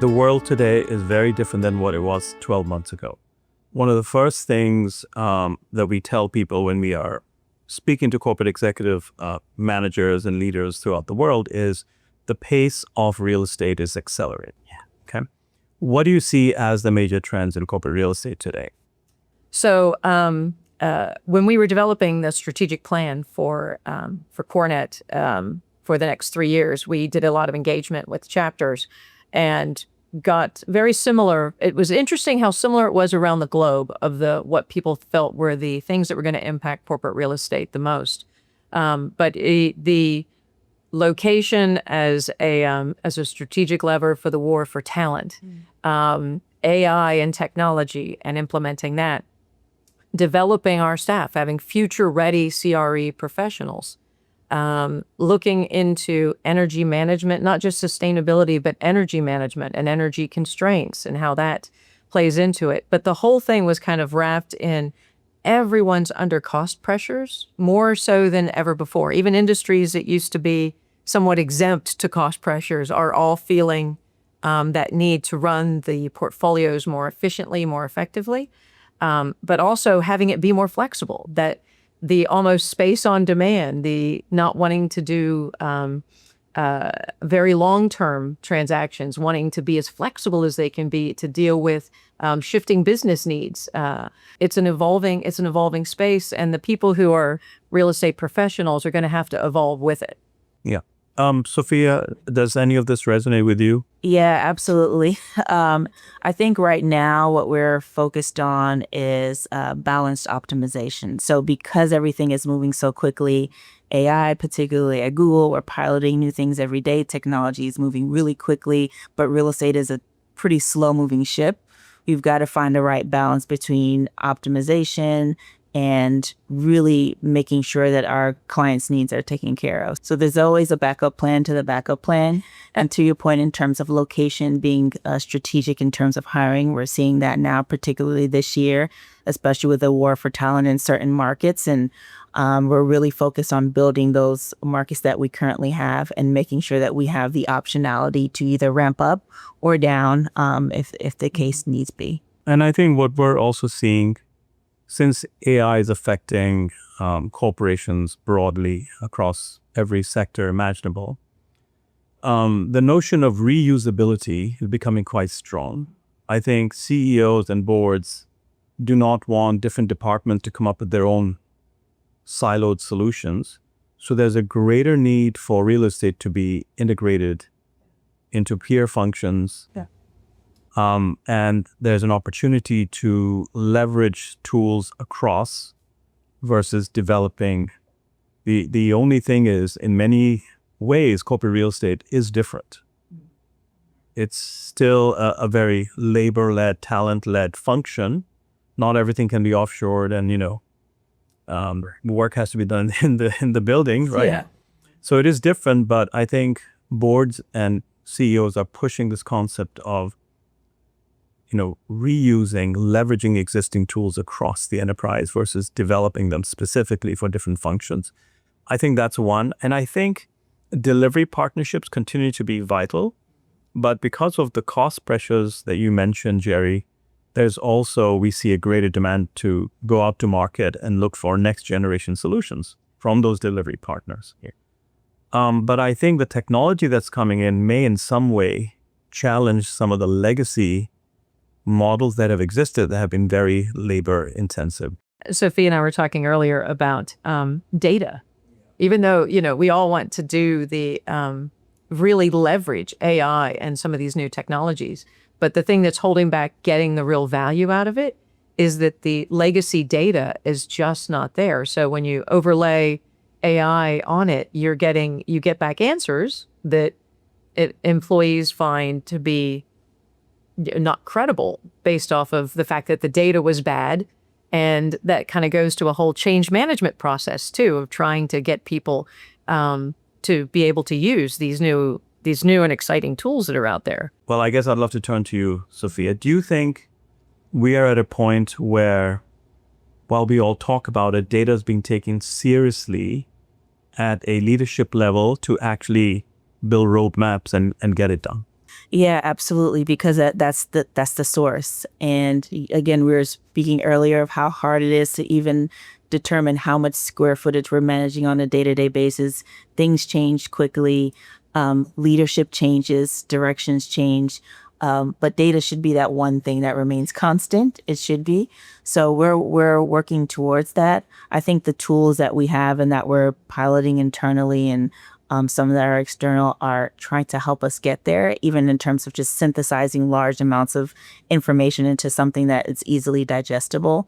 The world today is very different than what it was 12 months ago. One of the first things that we tell people when we are speaking to corporate executive managers and leaders throughout the world is the pace of real estate is accelerating. Okay. What do you see as the major trends in corporate real estate today? So when we were developing the strategic plan for CoreNet for the next 3 years, we did a lot of engagement with chapters and got very similar. It was interesting how similar it was around the globe of what people felt were the things that were going to impact corporate real estate the most. But the location as a strategic lever for the war for talent, AI and technology and implementing that, developing our staff, having future-ready CRE professionals, looking into energy management, not just sustainability, but energy management and energy constraints and how that plays into it. But the whole thing was kind of wrapped in everyone's under cost pressures, more so than ever before. Even industries that used to be somewhat exempt to cost pressures are all feeling that need to run the portfolios more efficiently, more effectively, but also having it be more flexible, that the almost space on demand, the not wanting to do very long-term transactions, wanting to be as flexible as they can be to deal with shifting business needs. It's an evolving space, and the people who are real estate professionals are going to have to evolve with it. Yeah. Sophia, does any of this resonate with you? Yeah, absolutely. I think right now what we're focused on is balanced optimization. So because everything is moving so quickly, AI, particularly at Google, we're piloting new things every day. Technology is moving really quickly, but real estate is a pretty slow-moving ship. We've got to find the right balance between optimization and really making sure that our clients' needs are taken care of. So there's always a backup plan to the backup plan. And to your point, in terms of location being strategic in terms of hiring, we're seeing that now, particularly this year, especially with the war for talent in certain markets. And we're really focused on building those markets that we currently have and making sure that we have the optionality to either ramp up or down if the case needs be. And I think what we're also seeing, since AI is affecting corporations broadly across every sector imaginable, the notion of reusability is becoming quite strong. I think CEOs and boards do not want different departments to come up with their own siloed solutions. So there's a greater need for real estate to be integrated into peer functions. Yeah. And there's an opportunity to leverage tools across versus developing. The only thing is, in many ways, corporate real estate is different. It's still a very labor-led, talent-led function. Not everything can be offshored, and work has to be done in the building, right? Yeah. So it is different, but I think boards and CEOs are pushing this concept of reusing, leveraging existing tools across the enterprise versus developing them specifically for different functions. I think that's one. And I think delivery partnerships continue to be vital, but because of the cost pressures that you mentioned, Jeri, there's also, we see a greater demand to go out to market and look for next generation solutions from those delivery partners. But I think the technology that's coming in may in some way challenge some of the legacy models that have existed that have been very labor intensive. Sophia and I were talking earlier about data. Even though, we all want to do the really leverage AI and some of these new technologies, but the thing that's holding back getting the real value out of it is that the legacy data is just not there. So when you overlay AI on it, you get back answers that employees find to be not credible based off of the fact that the data was bad. And that kind of goes to a whole change management process too, of trying to get people to be able to use these new and exciting tools that are out there. Well, I guess I'd love to turn to you, Sophia. Do you think we are at a point where, while we all talk about it, data is being taken seriously at a leadership level to actually build roadmaps and get it done? Yeah, absolutely, because that's the source. And again, we were speaking earlier of how hard it is to even determine how much square footage we're managing on a day-to-day basis. Things change quickly, leadership changes, directions change, but data should be that one thing that remains constant. It should be. So we're working towards that. I think the tools that we have and that we're piloting internally and some that are external are trying to help us get there, even in terms of just synthesizing large amounts of information into something that is easily digestible.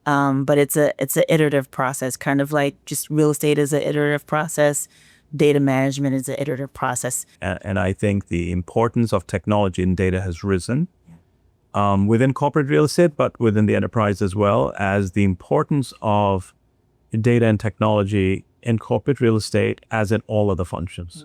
But it's an iterative process, kind of like just real estate is an iterative process. Data management is an iterative process. And I think the importance of technology and data has risen within corporate real estate, but within the enterprise as well, as the importance of data and technology in corporate real estate as in all other functions.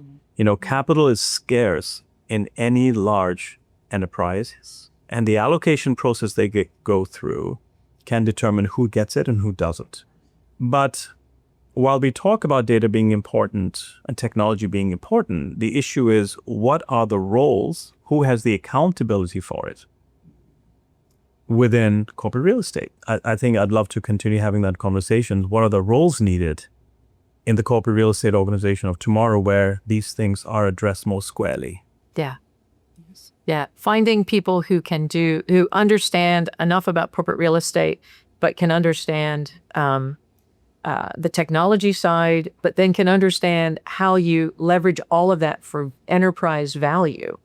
Capital is scarce in any large enterprise, and the allocation process they go through can determine who gets it and who doesn't. But while we talk about data being important and technology being important, the issue is, what are the roles? Who has the accountability for it within corporate real estate? I think I'd love to continue having that conversation. What are the roles needed in the corporate real estate organization of tomorrow where these things are addressed more squarely? Yeah. Yeah. Finding people who understand enough about corporate real estate, but can understand the technology side, but then can understand how you leverage all of that for enterprise value.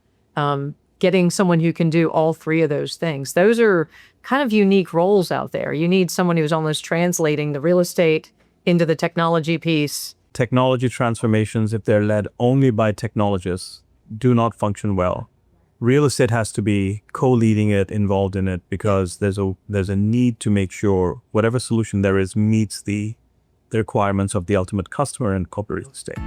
Getting someone who can do all three of those things. Those are kind of unique roles out there. You need someone who's almost translating the real estate into the technology piece. Technology transformations, if they're led only by technologists, do not function well. Real estate has to be co-leading it, involved in it, because there's a need to make sure whatever solution there is meets the requirements of the ultimate customer in corporate real estate.